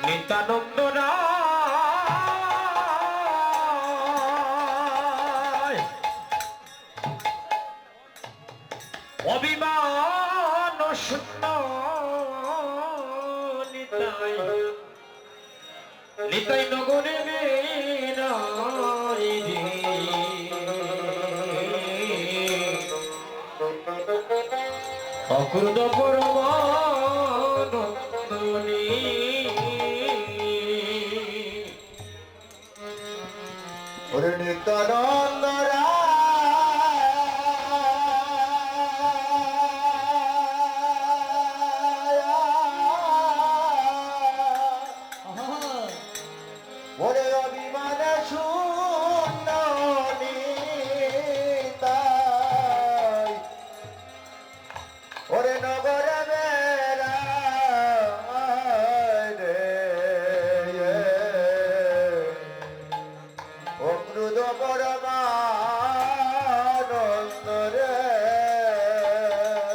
নিত্যানন্দ রায় অভিমান শূন্য নিতাই নিতাই নগরে বেড়াই রে অক্রুত পরমানন্দনী ওরে নিত্যানন্দ ওরে অভিমান শূন্য নিতাই ওরে নগরে বেড়ায় রে অক্রুত পরমানন্দ রে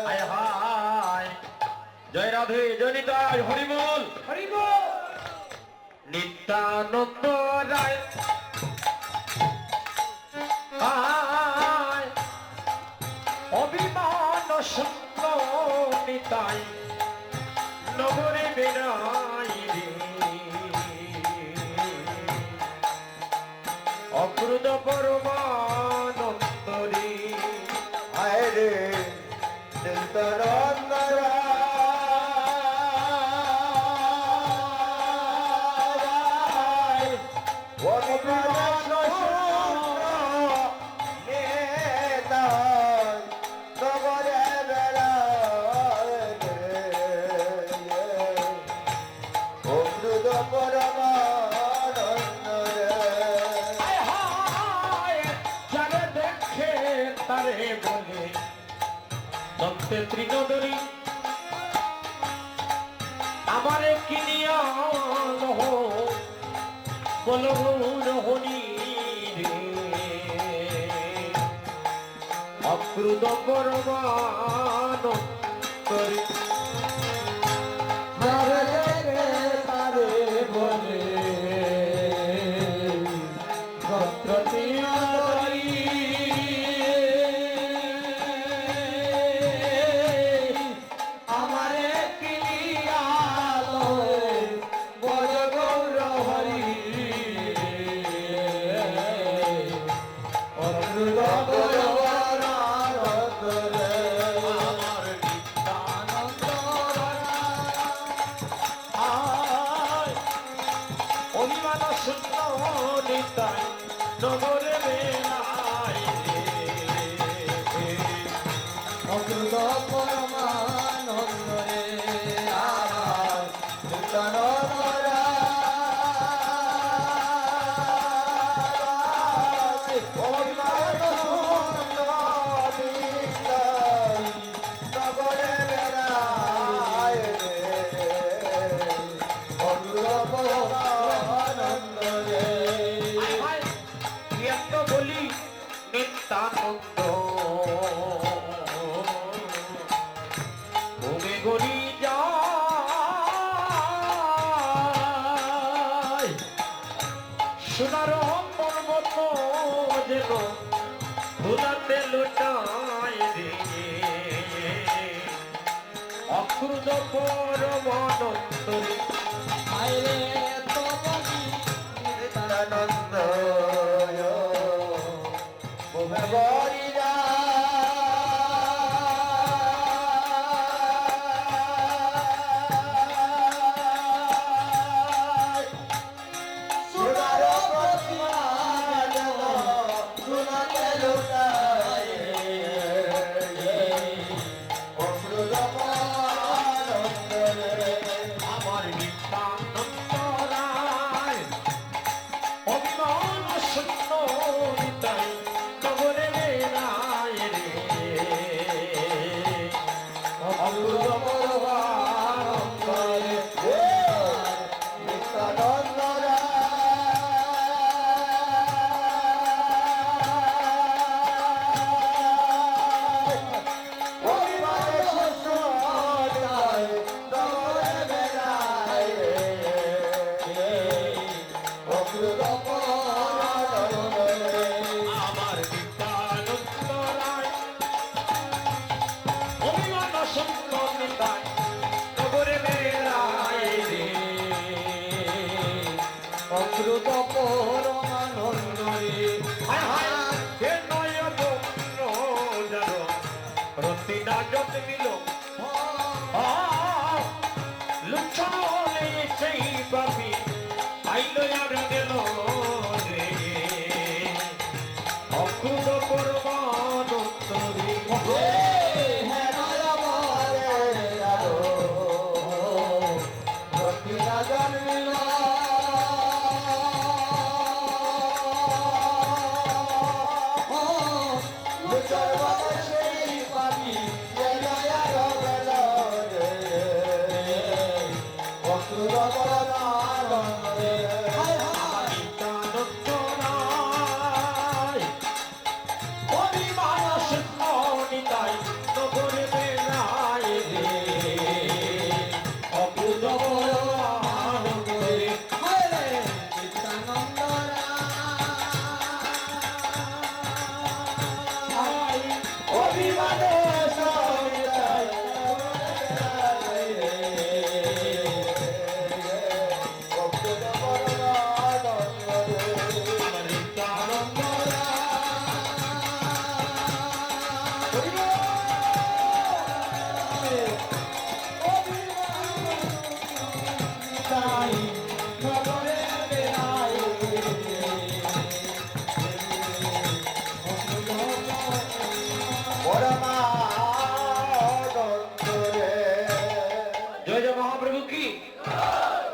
হায় হায় জয় রাধে জয় নিতাই হরিবল হরিবল নিত্যানন্দ রায় আয় অভিমান শূন্য নিতাই নগরে বেড়াই রে অক্রুত পরমানন্দ রে আয় রে নিত্যানন্দ রায় অভিমান শূন্য নিতাই নগরে বেড়ায় রে অমৃত পরমানন্দ রে হায় হায় যারে দেখে তারে বলে দন্তে তৃণদলী আমারে কিনিয়া লহ বল রহনি রে অক্রুত পরমানন্দ রে যারে দেখে তারে বলে আমারে কিনিয়ালো বড় গৌর হরি অমৃত পরমানন্দ রে আমার নিত্যানন্দ আয় অভিমান শূন্য নিতাই নগরে বেড়াই রে অমৃত পরমানন্দ রে আমার নিত্যানন্দ রায় অভিমান শূন্য নিতাই নগরে বেড়ায় রে অমৃত পরমানন্দ রে আয় হায় প্রিয়ঙ্গ বলি নিত্যানন্দ ভূমে গড়ি যায় সোনার পর্বত যেন ভুলাতে লুটায় রে অক্রুত পরমানন্দ রে আয় রে তবনি নিত্যানন্দ ভূমে গড়ি যায় সোনার প্রতিমা যেন সোনাতে লুটায় অমৃত পরমানন্দ রে আমার নিত্যানন্দ রায় অভিমান শূন্য নিতাই নগরে বেড়াই রাজত মিল লুচ্ছনে সেই পাপি আইল আর গেল রে অক্রুত পরমানন্দরে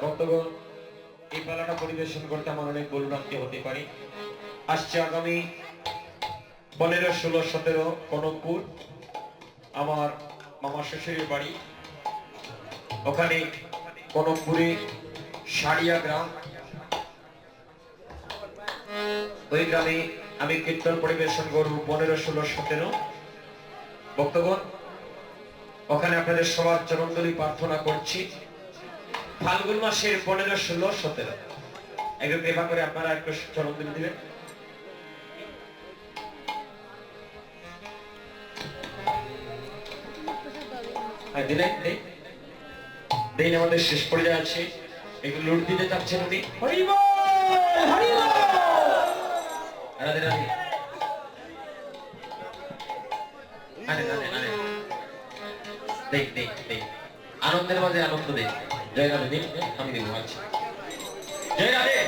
ভক্তগণ এই পালাটা পরিবেশন করতে আমার অনেক বলুরান্তি হতে পারে আসছে আগামী 15, 16, 17 কনকপুর আমার মামা শ্বশুরের বাড়ি ওখানে কনকপুরে সারিয়া গ্রাম ওই গ্রামে আমি কীর্তন পরিবেশন করব 15, 16, 17 ভক্তগণ ওখানে আপনাদের সবার চরণধুলি প্রার্থনা করছি ফাল্গুন মাসের 15, 16, 17 একটু কৃপা করে আপনারা একটু চরণধুলি দিবেন দিন আমাদের শেষ পর্যায়ে আছে একটু লুট দিতে চাচ্ছেন উনি হরি বল হরি বল রাধে রাধে আরে আরে আরে দেখ দেখ দেখ আনন্দের মাঝে আনন্দ দে জয় রাধে দিন আমি দেবো আচ্ছা জয় রাধে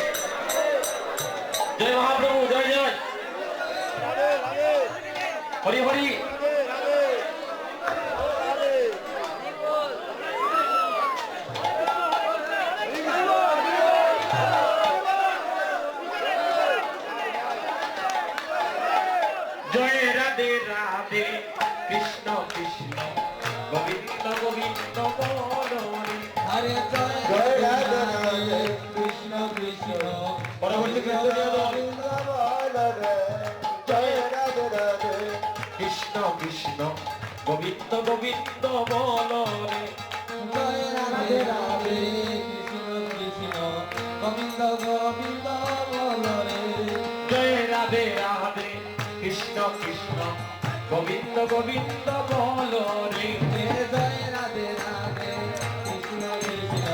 জয় মহাপ্রভু জয় জয় হরি হরি জয় রাধে রাধে কৃষ্ণ কৃষ্ণ গোবিন্দ গোবিন্দ বলি হরে জয় রাধে রাধে কৃষ্ণ কৃষ্ণ পরবর্তী জয় রাধে রাধে কৃষ্ণ কৃষ্ণ গোবিন্দ গোবিন্দ বলি জয় রাধে রাধে কৃষ্ণ কৃষ্ণ গোবিন্দ গোবিন্দ বলরে জয় রাধে রাধে কৃষ্ণ কৃষ্ণ গোবিন্দ গোবিন্দ বলি জয় রাধে রাধে কৃষ্ণ কৃষ্ণ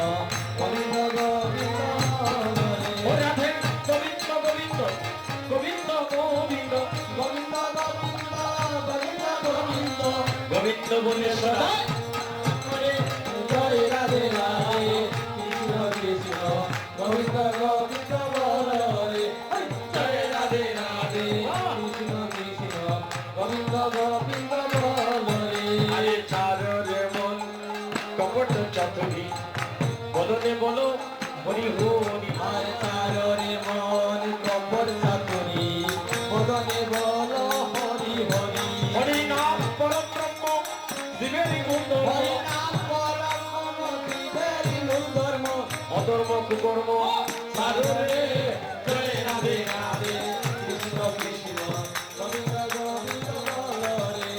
গোবিন্দ গোবিন্দ বলরে ও রাধে গোবিন্দ গোবিন্দ গোবিন্দ গোবিন্দ গোবিন্দ গোবিন্দ গোবিন্দ গোবিন্দ গোবিন্দ বলে সদা জয় রাধে রাধে কৃষ্ণ কৃষ্ণ গোবিন্দ গোবিন্দ বলরে জয় রাধে রাধে কৃষ্ণ কৃষ্ণ গোবিন্দ গোবিন্দ বলরে আরে চারো রে মন কপট চাতুরি বলনে বলো হরি হরি আর চাররে মন কপর চাতুরি বদনে বল হরি হরি হরি নাম পরব্রহ্ম শিবেরই গুণ হরি নাম পরম শিবেরি মূল ধর্ম অধর্ম কুকর্ম সাধুরে জয় রাধে রাধে কৃষ্ণ কৃষ্ণ গোবিন্দ গোবিন্দ বলরে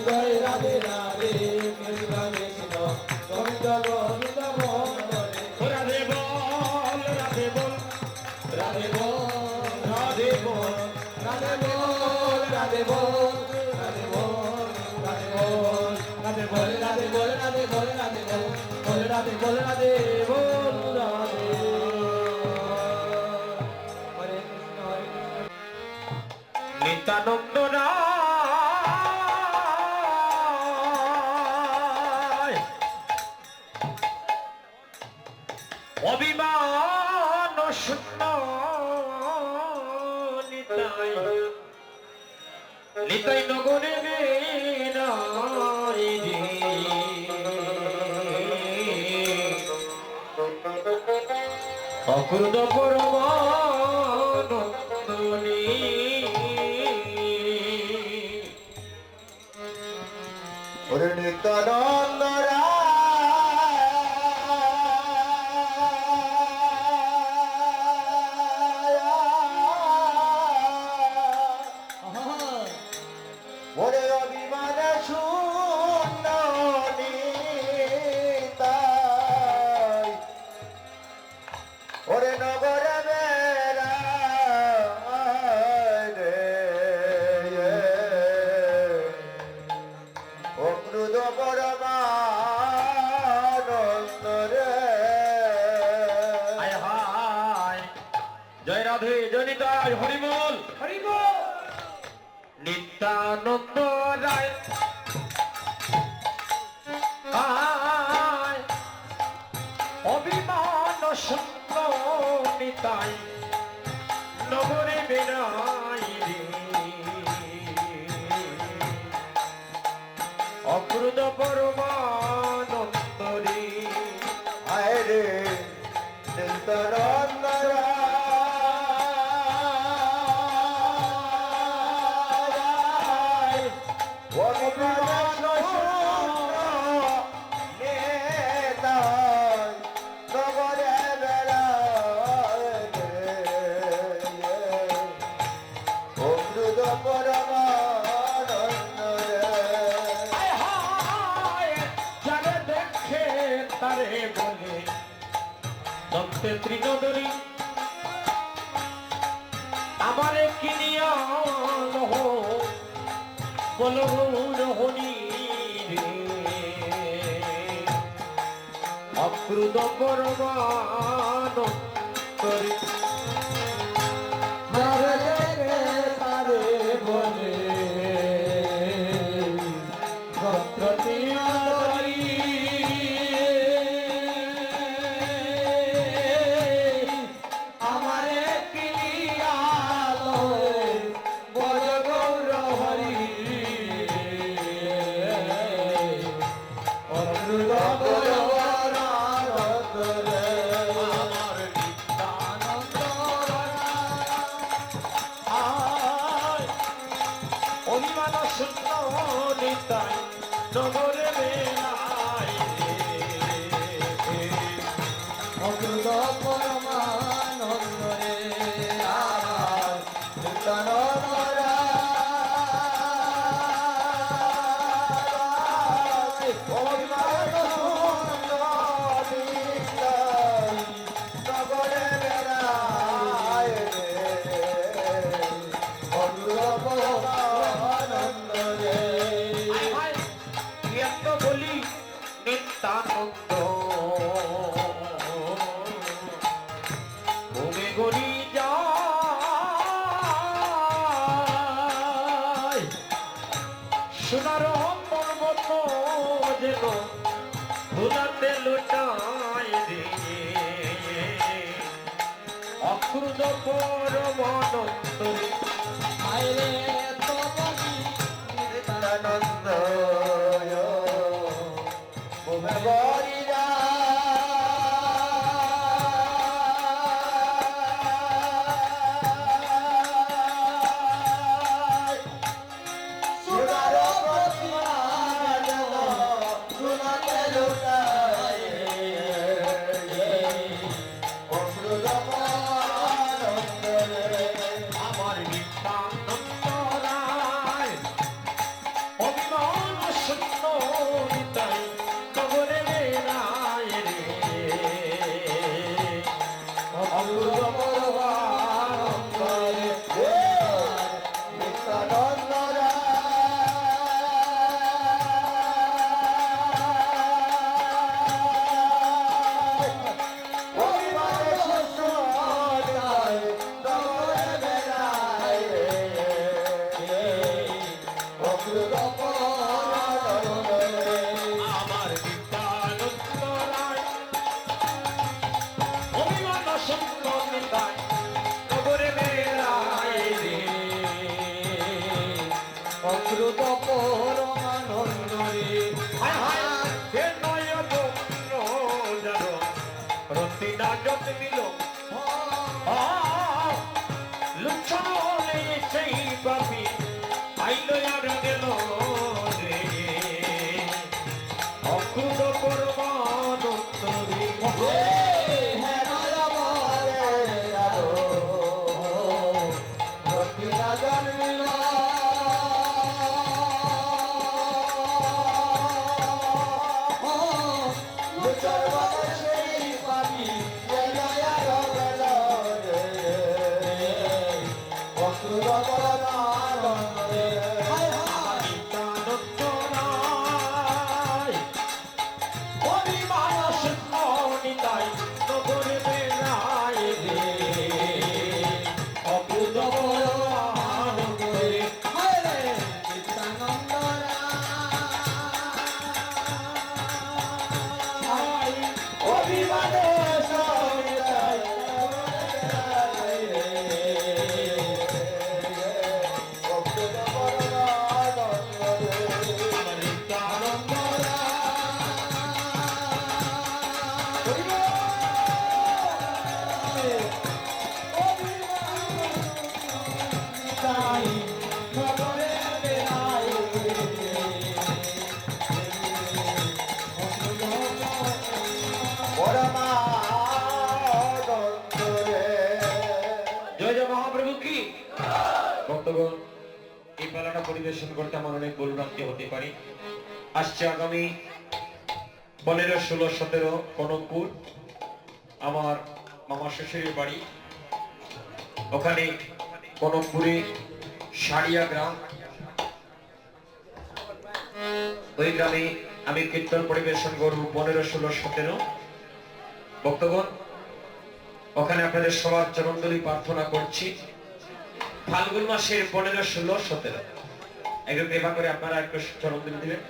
জয় রাধে রাধে কৃষ্ণ কৃষ্ণ গোবিন্দ গোবিন্দ বলরে রাধে বল রাধে বল রাধে বল রাধে বল রাধে বল রাধে বল রাধে বল রাধে বল রাধে বল রাধে বল রাধে বল রাধে বল রাধে বল রাধে হরে কৃষ্ণ হরে কৃষ্ণ নিত্যানন্দ অভিমান শূন্য নিতাই নিতাই নগরে বেড়াই রে অক্রুদ্ধ পরমানন্দনী ওরে নিত্যানন্দ ওরে অভিমান শূন্য নিতাই ওরে নগরে বেড়াই রে অক্রুদ্ধ পরমানন্দ রে হায় হায় জয় রাধে জয় নিতাই হরিবল হরিবল নিত্যানন্দ রায় আয় অভিমান শূন্য নিতাই নগরে বেড়াই রে অক্রুদ্ধ পরমানন্দ রে আয় রে নিত্যানন্দ রায় অভিমান শূন্য নিতাই নগরে বেড়াই রে অক্রুদ্ধ পরমানন্দ রে হায় হায় যারে দেখে তারে বলে দন্তে ত্রিনদরী আমারে কিনিয়া লহ বলো রহনি রে অক্রুদ্ধ পরমানন্দ রে যারে দেখে তারে বলে ভক্তি আদরি আমারে কিলিয়ালো বল গৌর হরি অমৃত পরমানন্দ রে আমার নিত্যানন্দ আয় অভিমান শূন্য নিতাই নগরে বেড়াই রে অমৃত পরমানন্দ রে আমার নিত্যানন্দ রায় অভিমান শূন্য নিতাই নগরে বেড়ায় রে অমৃত পরমানন্দ রে হায় হায় কি এত বলি নিত্যানন্দ ভূমি গড়ি যায় সোনার পর্বত যেন ধুলাতে লুটায় রে অক্রুদ্ধ পরমানন্দ রে আইরে তোমাকি নিত্যানন্দ ভূমে গড়ি যায় সোনার প্রতিমা যেন সোনাতে লুটায় অমৃত পরমানন্দ রে আমার নিত্যানন্দ রায় অভিমান শূন্য নিতাই নগরে বেড়ায় রে অমৃত পরমানন্দ রে নিত্যানন্দ রায় অভিমান শূন্য নগরে বেড়ায় রে অমৃত পরমানন্দ রে অপূর্ব পরমানন্দ রে হায় হায় হে নয় বন্ধ জানো রতিনা যত মিল লুচ্ছনে সেই পাপি আইলো আর গেল রে অকুত পরমানন্দ রে হ্যাঁ নয়মারে আলো রক্তিনা জন্মিল সেই পাবি জয় জয় মহাপ্রভু কি ভক্তগণ এই পালাটা পরিবেশন করতে আমার অনেক ভুলভ্রান্তি হতে পারে আসছে আগামী 15, 16, 17 কনকপুর আমার মামা শ্বশুরের বাড়ি ওখানে কনকপুরে সারিয়া গ্রাম ওই গ্রামে আমি কীর্তন পরিবেশন করব 15, 16, 17 ভক্তগণ ওখানে আপনাদের সবার চরণধলি প্রার্থনা করছি ফাল্গুন মাসের 15, 16, 17 একটু কৃপা করে আপনারা একটু চরণধলি দিবেন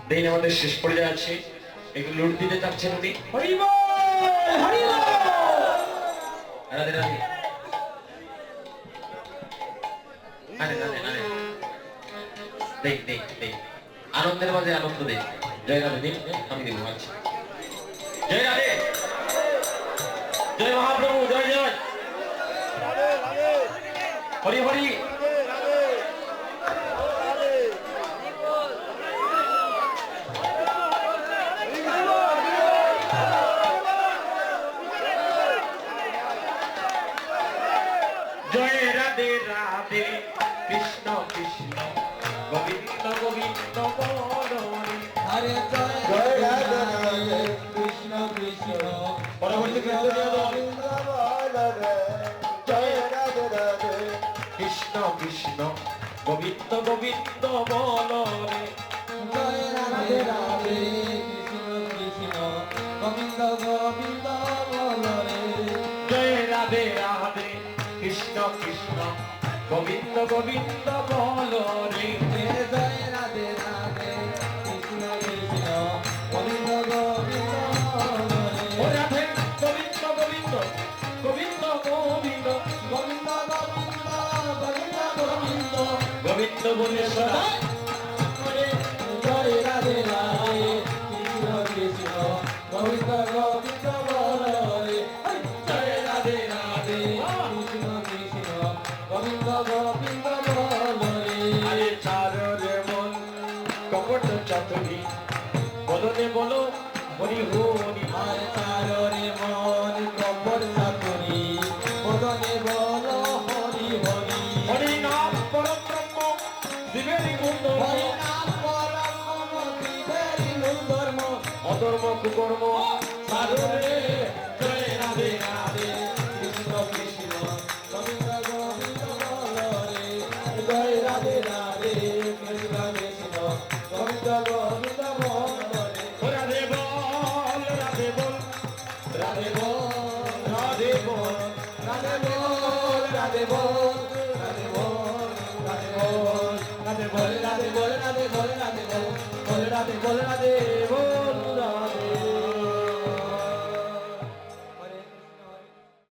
দিন আমাদের শেষ পর্যায়ে আছে একটু লুট দিতে চাচ্ছেন উনি হরি বল হরি বল রাধে রাধে আরে রাধে রাধে দেখ দেখ দেখ আনন্দের মাঝে আনন্দ দেখ জয় রাধে দিন আমি দিব আচ্ছা জয় রাধে জয় মহাপ্রভু জয় জয় হরি হরি জয় রাধে রাধে কৃষ্ণ কৃষ্ণ গোবিন্দ গোবিন্দ বলরে হরে জয় জয় রাধে রাধে কৃষ্ণ কৃষ্ণ পরবর্তী কীর্তনীয় দল জয় রাধে রাধে কৃষ্ণ কৃষ্ণ গোবিন্দ গোবিন্দ বলরে জয় রাধে রাধে কৃষ্ণ কৃষ্ণ গোবিন্দ গোবিন্দ বলরে জয় রাধে রাধে কৃষ্ণ কৃষ্ণ গোবিন্দ গোবিন্দ বলরে জয় রাধে রাধে কৃষ্ণ কৃষ্ণ গোবিন্দ গোবিন্দ ও রাধে গোবিন্দ গোবিন্দ গোবিন্দ গোবিন্দ গোবিন্দ গোবিন্দ গোবিন্দ গোবিন্দ গোবিন্দ বলে সদা জয় রাধে রাধে কৃষ্ণ কৃষ্ণ গোবিন্দ গোবিন্দ বলরে জয় রাধে রাধে কৃষ্ণ কৃষ্ণ গোবিন্দ গোবিন্দ বলরে আরে চারে মন কপট চাতুরি বলনে বলো হরি হরি আর তারে মন কপর চাতুরি বদনে বল হরি হরি হরি নাম পরম ব্রহ্ম শিবের গুণ হরি নাম পরম শিবেরি ধর্ম অধর্ম কুকর্ম সাধুরে জয় রাধে রাধে কৃষ্ণ কৃষ্ণ গোবিন্দ গোবিন্দ বলরে জয় রাধে রাধে কৃষ্ণ কৃষ্ণ গোবিন্দ গোবিন্দ বলরে রাধে বল রাধে বল রাধে বল রাধে বল রাধে বল রাধে বল রাধে বল রাধে বল রাধে বল রাধে বল রাধে বল রাধে বল রাধে বল রাধে বল রাধে